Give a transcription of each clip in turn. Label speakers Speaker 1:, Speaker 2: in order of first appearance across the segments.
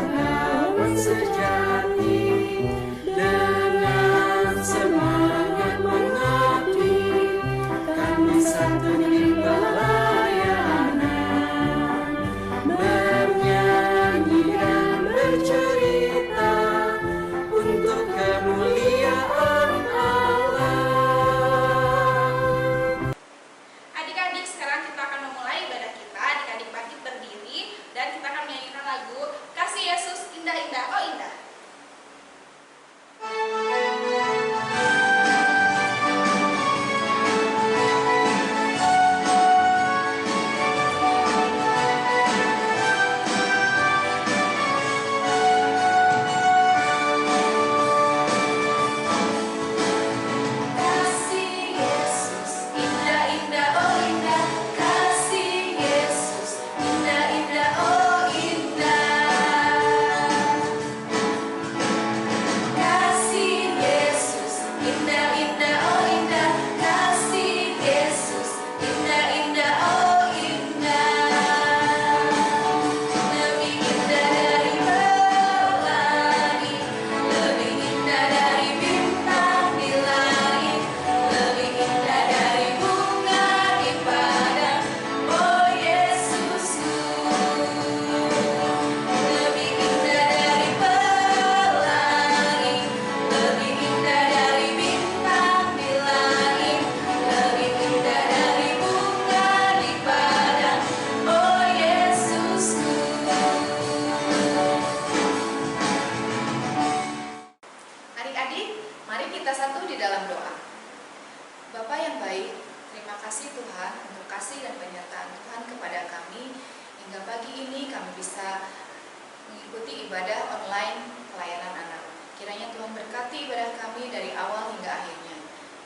Speaker 1: pahlawan sejati, dengan semangat mengabdi, kami santun di pelayanan, bernyanyi dan bercerita untuk kemuliaan Allah.
Speaker 2: Adik-adik, sekarang kita akan memulai ibadah kita. Adik-adik bangkit berdiri dan kita akan menyanyikan lagu Kasih Yesus Indah-Indah Oh Indah. Kasih Yesus indah-indah oh indah, kasih Yesus indah-indah oh indah, kasih Yesus indah-indah oh indah, kasih Yesus indah-indah oh indah, lebih indah dari pelangi, lebih indah dari bintang di langit, lebih indah dari bunga di padang, oh Yesusku. Lebih indah dari pelangi, lebih indah dari bintang di langit, lebih indah dari bunga di padang, oh Yesusku. Adik-adik, mari kita satu di dalam doa. Bapa yang baik, terima kasih Tuhan untuk kasih dan penyertaan Tuhan kepada kami. Hingga pagi ini kami bisa mengikuti ibadah online pelayanan anak. Kiranya Tuhan berkati ibadah kami dari awal hingga akhirnya.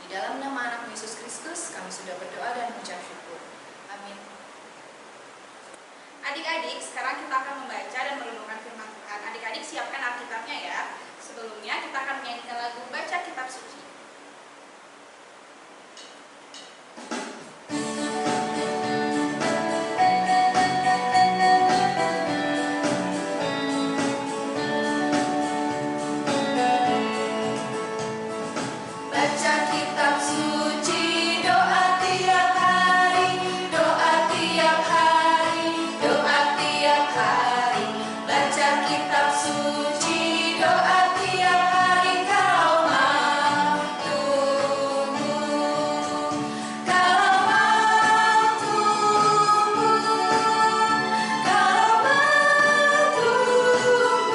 Speaker 2: Di dalam nama anak Yesus Kristus kami sudah berdoa dan mengucap syukur. Amin. Adik-adik, sekarang kita akan membaca dan merenungkan firman Tuhan. Adik-adik siapkan Alkitabnya ya. Sebelumnya kita akan menyanyikan lagu Baca Kitab Suci. Baca kitab suci, doa tiap hari, doa tiap hari, doa tiap hari. Baca kitab suci, doa tiap hari, kau mau tunggu, kau mau tunggu, kau mau tunggu,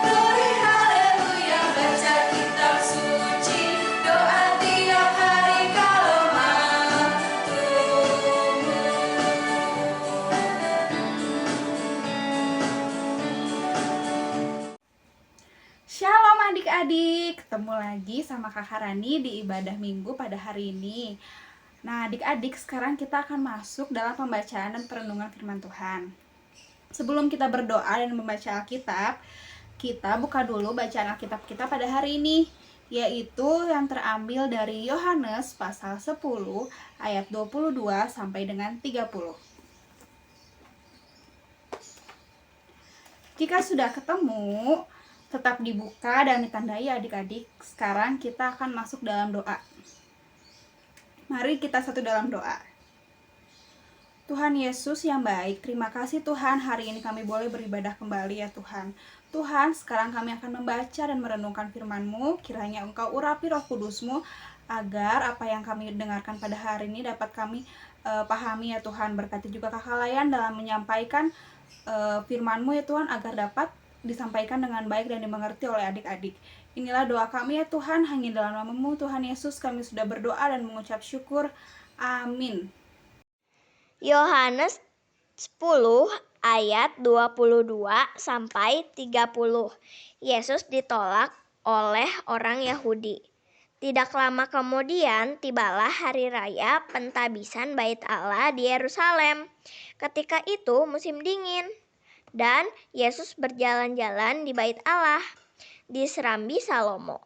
Speaker 2: beri haleluya. Baca kitab suci, doa tiap hari, kalau mau tunggu. Shalom adik-adik, ketemu lagi sama Kakak Rani di ibadah minggu pada hari ini. Nah adik-adik, sekarang kita akan masuk dalam pembacaan dan perenungan firman Tuhan. Sebelum kita berdoa dan membaca Alkitab, kita buka dulu bacaan Alkitab kita pada hari ini, yaitu yang terambil dari Yohanes pasal 10 ayat 22 sampai dengan 30. Jika sudah ketemu, tetap dibuka dan ditandai adik-adik. Sekarang kita akan masuk dalam doa. Mari kita satu dalam doa. Tuhan Yesus yang baik, terima kasih Tuhan, hari ini kami boleh beribadah kembali ya Tuhan. Tuhan, sekarang kami akan membaca dan merenungkan firman-Mu. Kiranya Engkau urapi Roh Kudus-Mu, agar apa yang kami dengarkan pada hari ini dapat kami pahami ya Tuhan. Berkati juga Kakak Layan dalam menyampaikan firman-Mu ya Tuhan, agar dapat disampaikan dengan baik dan dimengerti oleh adik-adik. Inilah doa kami ya Tuhan, hanya dalam nama-Mu Tuhan Yesus kami sudah berdoa dan mengucap syukur. Amin.
Speaker 3: Yohanes 10 ayat 22 sampai 30. Yesus ditolak oleh orang Yahudi. Tidak lama kemudian tibalah hari raya pentabisan Bait Allah di Yerusalem. Ketika itu musim dingin dan Yesus berjalan-jalan di Bait Allah di Serambi Salomo.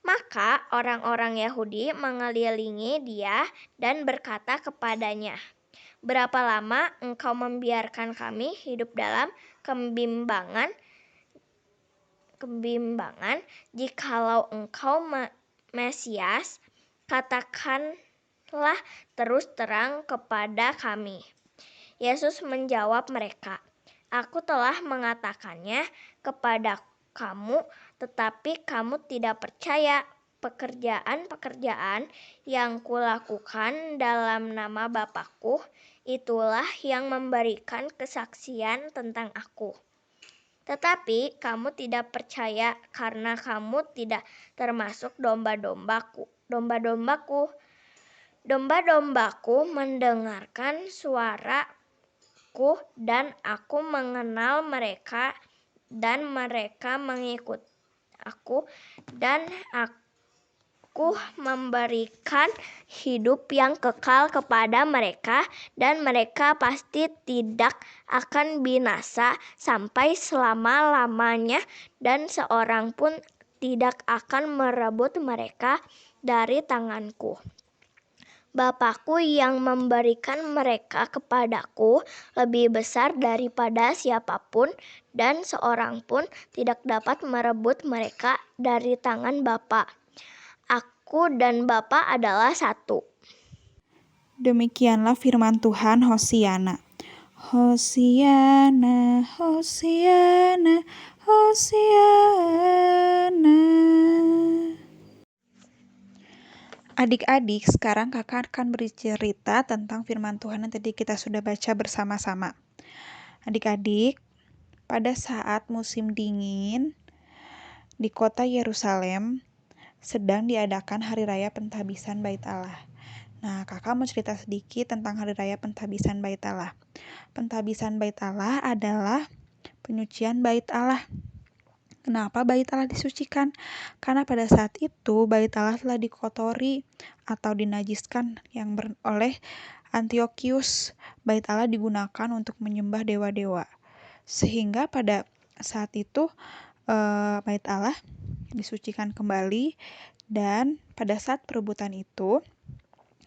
Speaker 3: Maka orang-orang Yahudi mengelilingi dia dan berkata kepadanya, "Berapa lama engkau membiarkan kami hidup dalam kebimbangan? kebimbangan, jikalau engkau Mesias, katakanlah terus terang kepada kami. Yesus menjawab mereka, Aku telah mengatakannya kepada kamu, tetapi kamu tidak percaya. Pekerjaan-pekerjaan yang kulakukan dalam nama Bapa-Ku, itulah yang memberikan kesaksian tentang Aku. Tetapi kamu tidak percaya karena kamu tidak termasuk domba-dombaku. Domba-dombaku mendengarkan suaraku dan Aku mengenal mereka dan mereka mengikut Aku dan Aku memberikan hidup yang kekal kepada mereka dan mereka pasti tidak akan binasa sampai selama-lamanya dan seorang pun tidak akan merebut mereka dari tanganku. Bapa-Ku yang memberikan mereka kepadaku lebih besar daripada siapapun dan seorang pun tidak dapat merebut mereka dari tangan Bapa. Aku dan Bapa adalah satu.
Speaker 2: Demikianlah firman Tuhan. Hosiana. Hosiana, Hosiana, Hosiana. Adik-adik, sekarang kakak akan bercerita tentang firman Tuhan yang tadi kita sudah baca bersama-sama. Adik-adik, pada saat musim dingin di kota Yerusalem sedang diadakan Hari Raya Pentabisan Bait Allah. Nah, kakak mau cerita sedikit tentang Hari Raya Pentabisan Bait Allah. Pentabisan Bait Allah adalah penyucian Bait Allah. Kenapa Bait Allah disucikan? Karena pada saat itu Bait Allah telah dikotori atau dinajiskan oleh Antiochus. Bait Allah digunakan untuk menyembah dewa-dewa. Sehingga pada saat itu Bait Allah disucikan kembali, dan pada saat perebutan itu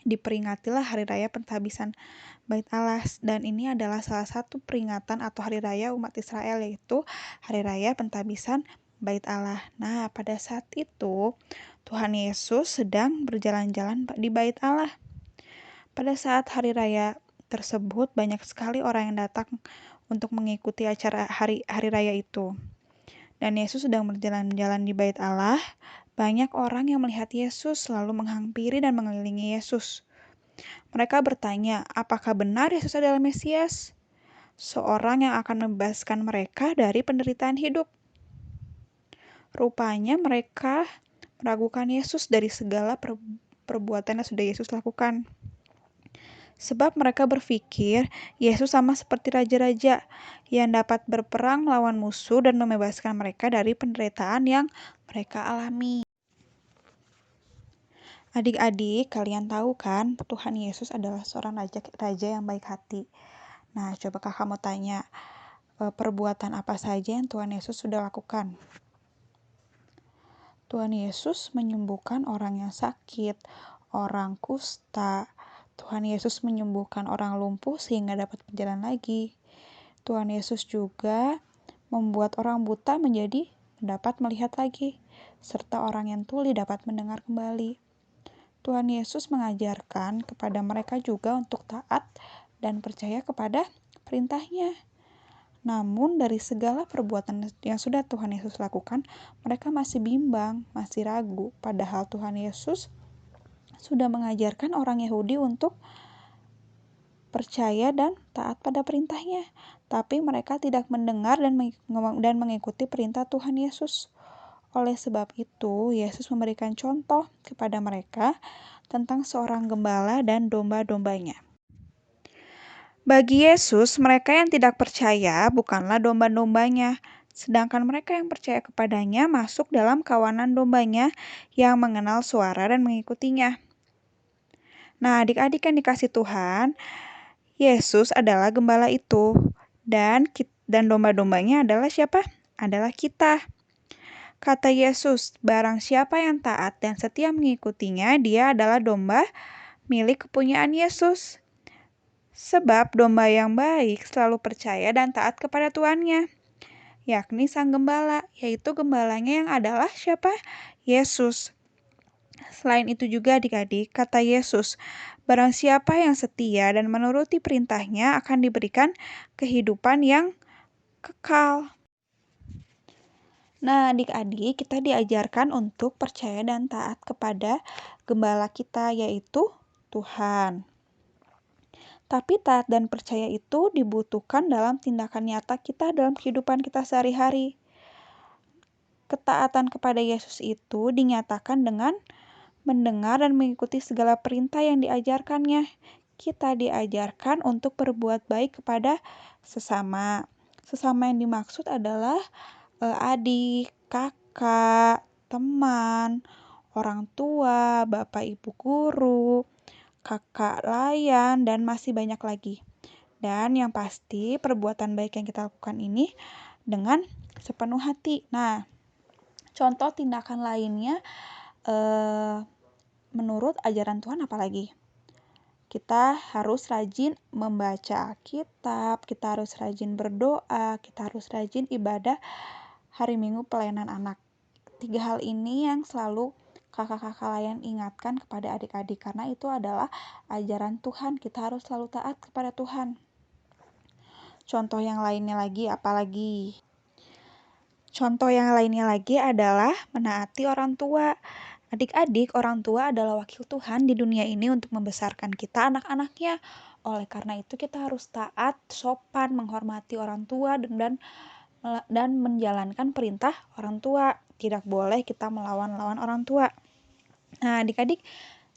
Speaker 2: diperingatilah Hari Raya Pentabisan Bait Allah, dan ini adalah salah satu peringatan atau hari raya umat Israel, yaitu Hari Raya Pentabisan Bait Allah. Nah, pada saat itu Tuhan Yesus sedang berjalan-jalan di Bait Allah. Pada saat hari raya tersebut banyak sekali orang yang datang untuk mengikuti acara hari raya itu. Dan Yesus sedang berjalan-jalan di Bait Allah. Banyak orang yang melihat Yesus lalu menghampiri dan mengelilingi Yesus. Mereka bertanya, apakah benar Yesus adalah Mesias? Seorang yang akan membebaskan mereka dari penderitaan hidup. Rupanya mereka meragukan Yesus dari segala perbuatan yang sudah Yesus lakukan. Sebab mereka berpikir Yesus sama seperti raja-raja yang dapat berperang melawan musuh dan membebaskan mereka dari penderitaan yang mereka alami. Adik-adik, kalian tahu kan Tuhan Yesus adalah seorang raja yang baik hati. Nah, coba kakak mau tanya, perbuatan apa saja yang Tuhan Yesus sudah lakukan? Tuhan Yesus menyembuhkan orang yang sakit, orang kusta. Tuhan Yesus menyembuhkan orang lumpuh sehingga dapat berjalan lagi. Tuhan Yesus juga membuat orang buta menjadi dapat melihat lagi, serta orang yang tuli dapat mendengar kembali. Tuhan Yesus mengajarkan kepada mereka juga untuk taat dan percaya kepada perintah-Nya. Namun dari segala perbuatan yang sudah Tuhan Yesus lakukan, mereka masih bimbang, masih ragu, padahal Tuhan Yesus sudah mengajarkan orang Yahudi untuk percaya dan taat pada perintah-Nya. Tapi mereka tidak mendengar dan mengikuti perintah Tuhan Yesus. Oleh sebab itu, Yesus memberikan contoh kepada mereka tentang seorang gembala dan domba-dombanya. Bagi Yesus, mereka yang tidak percaya bukanlah domba-dombanya, sedangkan mereka yang percaya kepadanya masuk dalam kawanan dombanya yang mengenal suara dan mengikutinya. Nah, adik-adik yang dikasih Tuhan, Yesus adalah gembala itu, dan domba-dombanya adalah siapa? Adalah kita. Kata Yesus, barang siapa yang taat dan setia mengikutinya, dia adalah domba milik kepunyaan Yesus. Sebab domba yang baik selalu percaya dan taat kepada tuannya. yakni Sang Gembala, yaitu gembalanya yang adalah siapa? Yesus. Selain itu juga adik-adik, kata Yesus, barang siapa yang setia dan menuruti perintahnya akan diberikan kehidupan yang kekal. Nah, adik-adik, kita diajarkan untuk percaya dan taat kepada gembala kita, yaitu Tuhan. Tapi taat dan percaya itu dibutuhkan dalam tindakan nyata kita dalam kehidupan kita sehari-hari. Ketaatan kepada Yesus itu dinyatakan dengan mendengar dan mengikuti segala perintah yang diajarkannya. Kita diajarkan untuk berbuat baik kepada sesama. Sesama yang dimaksud adalah adik, kakak, teman, orang tua, bapak ibu guru, kakak layan, dan masih banyak lagi. Dan yang pasti perbuatan baik yang kita lakukan ini dengan sepenuh hati. Nah, contoh tindakan lainnya menurut ajaran Tuhan apalagi? Kita harus rajin membaca Alkitab, kita harus rajin berdoa, kita harus rajin ibadah hari Minggu pelayanan anak. 3 hal ini yang selalu kakak-kakak layan ingatkan kepada adik-adik karena itu adalah ajaran Tuhan. Kita harus selalu taat kepada Tuhan. Contoh yang lainnya lagi apalagi? Contoh yang lainnya lagi adalah menaati orang tua. Adik-adik, orang tua adalah wakil Tuhan di dunia ini untuk membesarkan kita anak-anaknya. Oleh karena itu kita harus taat, sopan, menghormati orang tua dan menjalankan perintah orang tua. Tidak boleh kita melawan-lawan orang tua. Nah, adik-adik,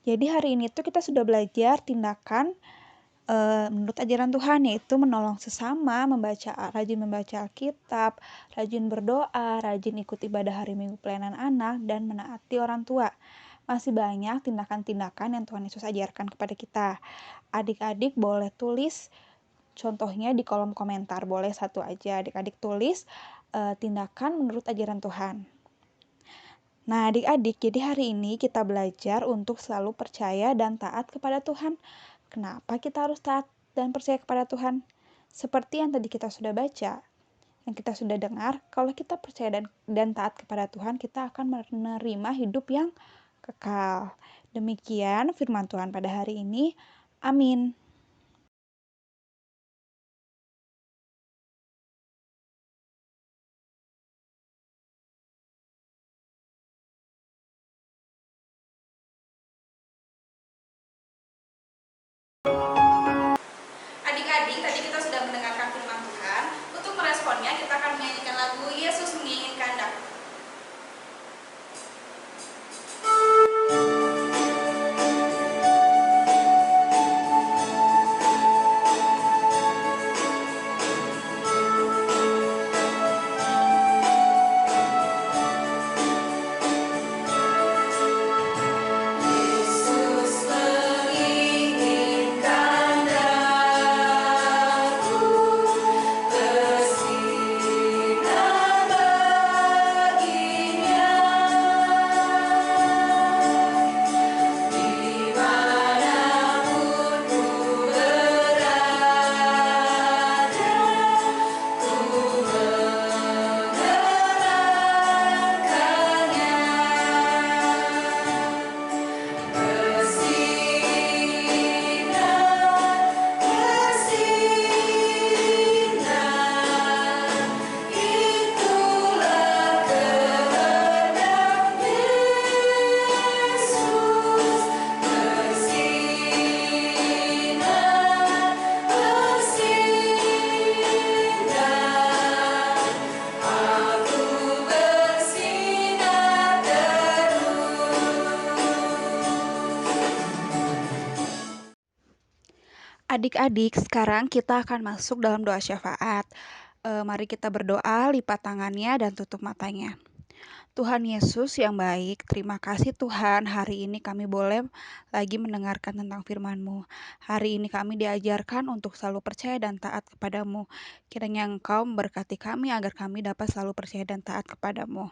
Speaker 2: jadi hari ini tuh kita sudah belajar tindakan menurut ajaran Tuhan, yaitu menolong sesama, rajin membaca Alkitab, rajin berdoa, rajin ikut ibadah hari Minggu pelayanan anak, dan menaati orang tua. Masih banyak tindakan-tindakan yang Tuhan Yesus ajarkan kepada kita. Adik-adik boleh tulis contohnya di kolom komentar, boleh satu aja adik-adik tulis tindakan menurut ajaran Tuhan. Nah, adik-adik, jadi hari ini kita belajar untuk selalu percaya dan taat kepada Tuhan. Kenapa kita harus taat dan percaya kepada Tuhan? Seperti yang tadi kita sudah baca, yang kita sudah dengar, kalau kita percaya dan taat kepada Tuhan, kita akan menerima hidup yang kekal. Demikian firman Tuhan pada hari ini. Amin. Adik-adik, tadi kita sudah mendengarkan firman Tuhan. Untuk meresponnya, kita akan menyanyikan lagu Yesus Menginginkan Kehendak.
Speaker 1: Yesus menginginkan daku bersinar baginya, dimanapun ku berada, ku mendengarkannya. Bersinar, bersinar, itulah kehendak Yesus. Bersinar, bersinar, aku bersinar terus.
Speaker 2: Adik-adik, sekarang kita akan masuk dalam doa syafaat. Mari kita berdoa, lipat tangannya dan tutup matanya. Tuhan Yesus yang baik, terima kasih Tuhan, hari ini kami boleh lagi mendengarkan tentang firman-Mu. Hari ini kami diajarkan untuk selalu percaya dan taat kepadamu. Kiranya Engkau memberkati kami agar kami dapat selalu percaya dan taat kepadamu.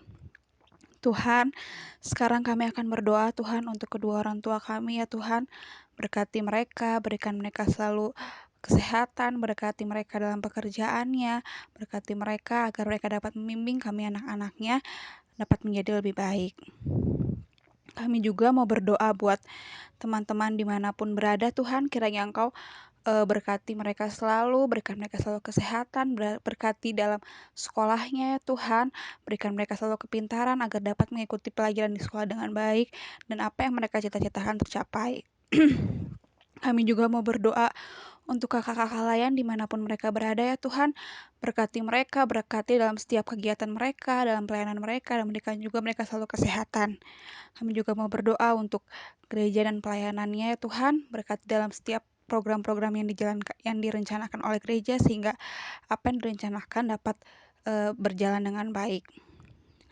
Speaker 2: Tuhan, sekarang kami akan berdoa Tuhan untuk kedua orang tua kami ya Tuhan. Berkati mereka, berikan mereka selalu kesehatan, berkati mereka dalam pekerjaannya, berkati mereka agar mereka dapat membimbing kami anak-anaknya dapat menjadi lebih baik. Kami juga mau berdoa buat teman-teman dimanapun berada, Tuhan, kiranya Engkau berkati mereka selalu, berikan mereka selalu kesehatan, berkati dalam sekolahnya ya Tuhan, berikan mereka selalu kepintaran agar dapat mengikuti pelajaran di sekolah dengan baik, dan apa yang mereka cita-citakan tercapai. Kami juga mau berdoa untuk kakak-kakak layan dimanapun mereka berada ya Tuhan, berkati mereka, berkati dalam setiap kegiatan mereka, dalam pelayanan mereka, dan berikan juga mereka selalu kesehatan. Kami juga mau berdoa untuk gereja dan pelayanannya ya Tuhan, berkati dalam setiap program-program yang direncanakan oleh gereja, sehingga apa yang direncanakan dapat berjalan dengan baik.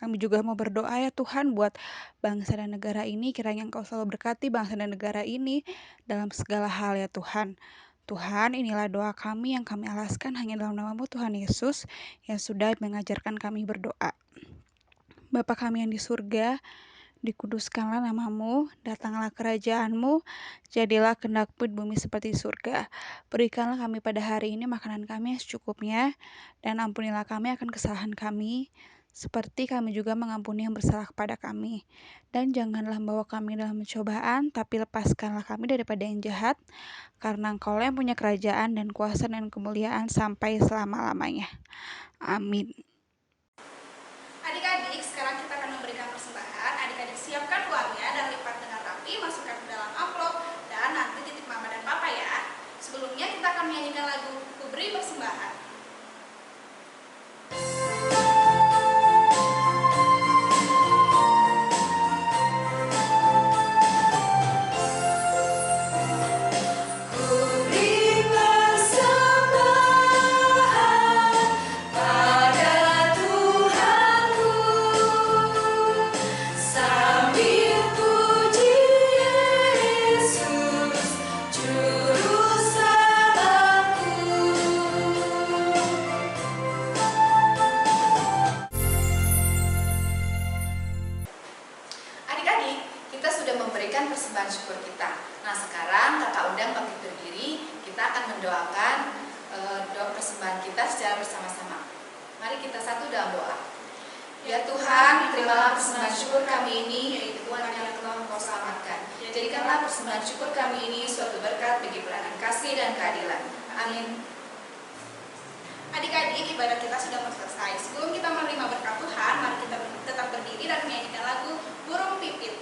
Speaker 2: Kami juga mau berdoa ya Tuhan buat bangsa dan negara ini, kiranya Engkau selalu berkati bangsa dan negara ini dalam segala hal ya Tuhan. Tuhan, inilah doa kami yang kami alaskan hanya dalam nama-Mu Tuhan Yesus yang sudah mengajarkan kami berdoa. Bapa kami yang di surga, dikuduskanlah nama-Mu, datanglah kerajaan-Mu, jadilah kehendak-Mu di bumi seperti di surga. Berikanlah kami pada hari ini makanan kami yang secukupnya, dan ampunilah kami akan kesalahan kami, seperti kami juga mengampuni yang bersalah kepada kami. Dan janganlah membawa kami dalam pencobaan, tapi lepaskanlah kami daripada yang jahat, karena Engkau yang punya kerajaan dan kuasa dan kemuliaan sampai selama-lamanya. Amin. Adik-adik, sekarang kita akan memberikan persembahan. Adik-adik siapkan uangnya dan lipat dengan rapi, masukkan ke dalam amplop, dan nanti titip mama dan papa ya. Sebelumnya kita akan menyanyikan lagu Ku Beri Persembahan. Persembahan syukur kita. Nah, sekarang kakak undang bangkit berdiri. Kita akan mendoakan doa persembahan kita secara bersama-sama. Mari kita satu dalam doa. Ya Tuhan, terimalah persembahan syukur kami ini, yaitu Tuhan yang telah Engkau selamatkan. Jadikanlah persembahan syukur kami ini suatu berkat bagi pelayanan kasih dan keadilan. Amin. Adik-adik, ibadah kita sudah selesai. Sebelum kita menerima berkat Tuhan, mari kita tetap berdiri dan menyanyikan lagu Burung Pipit.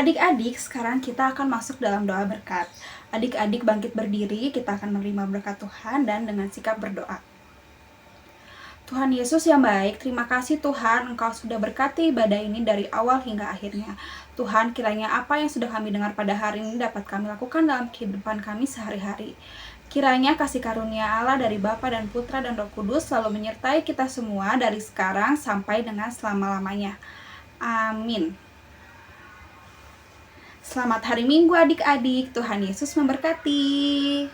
Speaker 2: Adik-adik, sekarang kita akan masuk dalam doa berkat. Adik-adik bangkit berdiri, kita akan menerima berkat Tuhan dan dengan sikap berdoa. Tuhan Yesus yang baik, terima kasih Tuhan, Engkau sudah berkati ibadah ini dari awal hingga akhirnya. Tuhan, kiranya apa yang sudah kami dengar pada hari ini dapat kami lakukan dalam kehidupan kami sehari-hari. Kiranya kasih karunia Allah dari Bapa dan Putra dan Roh Kudus selalu menyertai kita semua dari sekarang sampai dengan selama-lamanya. Amin. Selamat hari Minggu adik-adik, Tuhan Yesus memberkati.